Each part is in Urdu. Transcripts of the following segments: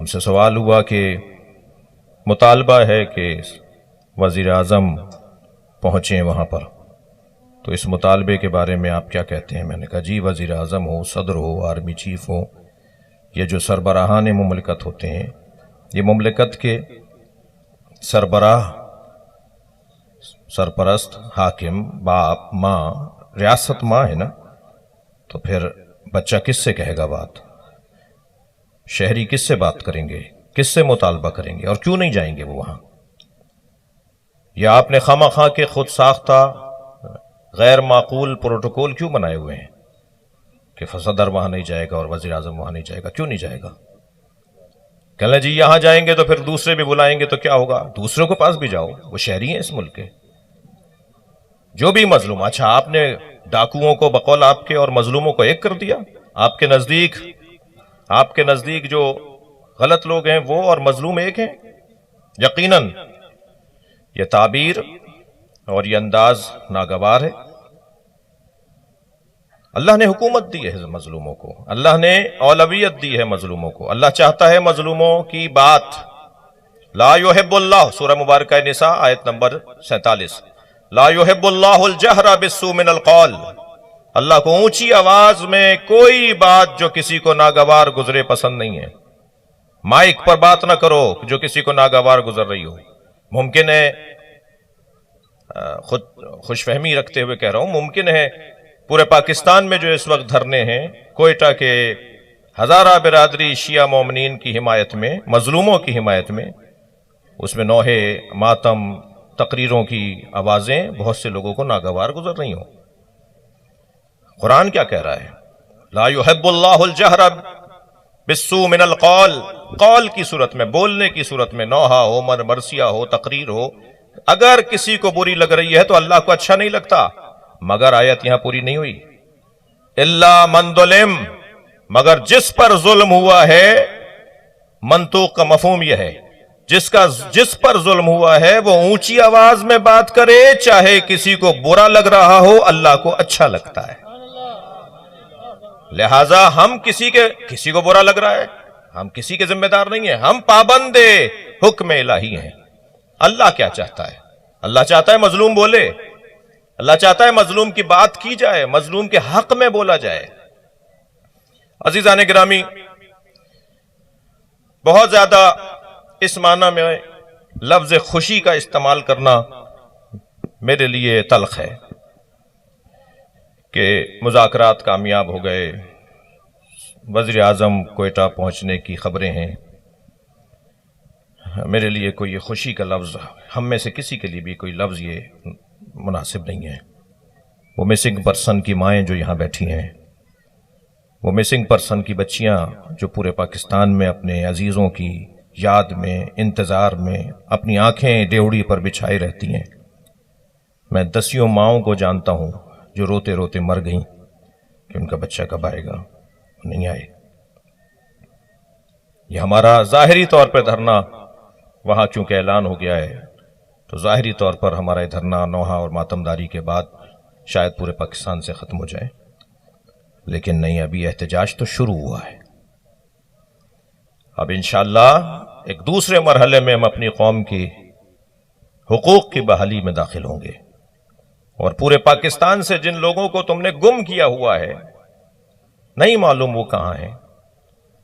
ہم سے سوال ہوا کہ مطالبہ ہے کہ وزیر اعظم پہنچیں وہاں پر، تو اس مطالبے کے بارے میں آپ کیا کہتے ہیں؟ میں نے کہا جی، وزیر اعظم ہو، صدر ہو، آرمی چیف ہو، یہ جو سربراہان مملکت ہوتے ہیں، یہ مملکت کے سربراہ، سرپرست، حاکم، باپ، ماں، ریاست ماں ہے نا، تو پھر بچہ کس سے کہے گا بات؟ شہری کس سے بات کریں گے؟ کس سے مطالبہ کریں گے؟ اور کیوں نہیں جائیں گے وہ وہاں؟ یا آپ نے خواہ کے خود ساختہ غیر معقول پروٹوکول کیوں بنائے ہوئے ہیں کہ صدر وہاں نہیں جائے گا اور وزیر اعظم وہاں نہیں جائے گا؟ کیوں نہیں جائے گا؟ کہ لیں جی یہاں جائیں گے تو پھر دوسرے بھی بلائیں گے تو کیا ہوگا؟ دوسروں کے پاس بھی جاؤ، وہ شہری ہیں اس ملک کے، جو بھی مظلوم۔ اچھا، آپ نے ڈاکوؤں کو بقول آپ کے اور مظلوموں کو ایک کر دیا؟ آپ کے نزدیک جو غلط لوگ ہیں وہ اور مظلوم ایک ہیں؟ یقیناً یہ تعبیر اور یہ انداز ناگوار ہے۔ اللہ نے حکومت دی ہے مظلوموں کو، اللہ نے اولویت دی ہے مظلوموں کو، اللہ چاہتا ہے مظلوموں کی بات۔ لا یحب اللہ، سورہ مبارکہ نساء آیت نمبر 47، لا یحب اللہ الجہر بالسوء من القول، اللہ کو اونچی آواز میں کوئی بات جو کسی کو ناگوار گزرے پسند نہیں ہے۔ مائک پر بات نہ کرو جو کسی کو ناگوار گزر رہی ہو۔ ممکن ہے، خود خوش فہمی رکھتے ہوئے کہہ رہا ہوں، ممکن ہے پورے پاکستان میں جو اس وقت دھرنے ہیں، کوئٹہ کے ہزارہ برادری شیعہ مومنین کی حمایت میں، مظلوموں کی حمایت میں، اس میں نوحے، ماتم، تقریروں کی آوازیں بہت سے لوگوں کو ناگوار گزر رہی ہوں۔ قرآن کیا کہہ رہا ہے؟ لا یحب اللہ الجہر بالسوء من القول، قول کی صورت میں، بولنے کی صورت میں، نوحہ ہو، مرثیہ ہو، تقریر ہو، اگر کسی کو بری لگ رہی ہے تو اللہ کو اچھا نہیں لگتا، مگر آیت یہاں پوری نہیں ہوئی۔ الا من ظلم، مگر جس پر ظلم ہوا ہے، منطوق کا مفہوم یہ ہے جس پر ظلم ہوا ہے وہ اونچی آواز میں بات کرے، چاہے کسی کو برا لگ رہا ہو، اللہ کو اچھا لگتا ہے۔ لہذا ہم کسی کو برا لگ رہا ہے، ہم کسی کے ذمہ دار نہیں ہیں، ہم پابند حکم الہی ہیں۔ اللہ کیا چاہتا ہے؟ اللہ چاہتا ہے مظلوم بولے، اللہ چاہتا ہے مظلوم کی بات کی جائے، مظلوم کے حق میں بولا جائے۔ عزیزان گرامی، بہت زیادہ اس معنی میں لفظ خوشی کا استعمال کرنا میرے لیے تلخ ہے کہ مذاکرات کامیاب ہو گئے، وزیر اعظم کوئٹہ پہنچنے کی خبریں ہیں۔ میرے لیے کوئی یہ خوشی کا لفظ، ہم میں سے کسی کے لیے بھی کوئی لفظ یہ مناسب نہیں ہے۔ وہ مسنگ پرسن کی مائیں جو یہاں بیٹھی ہیں، وہ مسنگ پرسن کی بچیاں جو پورے پاکستان میں اپنے عزیزوں کی یاد میں، انتظار میں اپنی آنکھیں ڈیوڑی پر بچھائے رہتی ہیں، میں دسیوں ماؤں کو جانتا ہوں جو روتے روتے مر گئیں کہ ان کا بچہ کب آئے گا، نہیں آئے۔ یہ ہمارا ظاہری طور پر دھرنا وہاں کیونکہ اعلان ہو گیا ہے، تو ظاہری طور پر ہمارا یہ دھرنا نوحہ اور ماتمداری کے بعد شاید پورے پاکستان سے ختم ہو جائے، لیکن نہیں، ابھی احتجاج تو شروع ہوا ہے۔ اب انشاءاللہ ایک دوسرے مرحلے میں ہم اپنی قوم کی حقوق کی بحالی میں داخل ہوں گے، اور پورے پاکستان سے جن لوگوں کو تم نے گم کیا ہوا ہے، نہیں معلوم وہ کہاں ہیں۔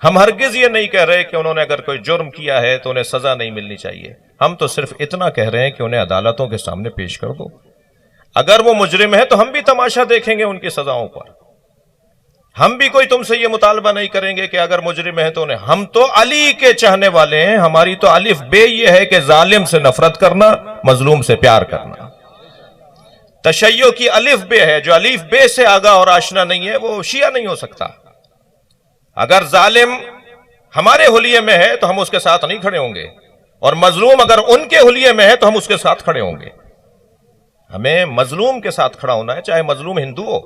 ہم ہرگز یہ نہیں کہہ رہے کہ انہوں نے اگر کوئی جرم کیا ہے تو انہیں سزا نہیں ملنی چاہیے، ہم تو صرف اتنا کہہ رہے ہیں کہ انہیں عدالتوں کے سامنے پیش کر دو۔ اگر وہ مجرم ہے تو ہم بھی تماشا دیکھیں گے ان کی سزاؤں پر، ہم بھی کوئی تم سے یہ مطالبہ نہیں کریں گے کہ اگر مجرم ہے تو انہیں، ہم تو علی کے چاہنے والے ہیں، ہماری تو الف بے یہ ہے کہ ظالم سے نفرت کرنا، مظلوم سے پیار کرنا۔ تشیع کی الف بے ہے، جو الف بے سے آگاہ اور آشنا نہیں ہے وہ شیعہ نہیں ہو سکتا۔ اگر ظالم ہمارے حلیے میں ہے تو ہم اس کے ساتھ نہیں کھڑے ہوں گے، اور مظلوم اگر ان کے حلیے میں ہے تو ہم اس کے ساتھ کھڑے ہوں گے۔ ہمیں مظلوم کے ساتھ کھڑا ہونا ہے، چاہے مظلوم ہندو ہو،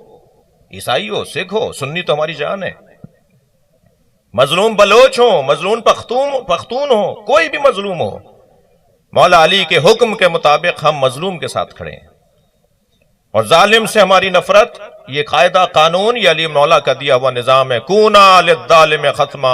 عیسائی ہو، سکھ ہو، سنی تو ہماری جان ہے، مظلوم بلوچ ہو، مظلوم پختون ہو، کوئی بھی مظلوم ہو، مولا علی کے حکم کے مطابق ہم مظلوم کے ساتھ کھڑے ہیں، اور ظالم سے ہماری نفرت یہ قاعدہ قانون یہ علی مولا کا دیا ہوا نظام ہے۔ کونا للظالم ختما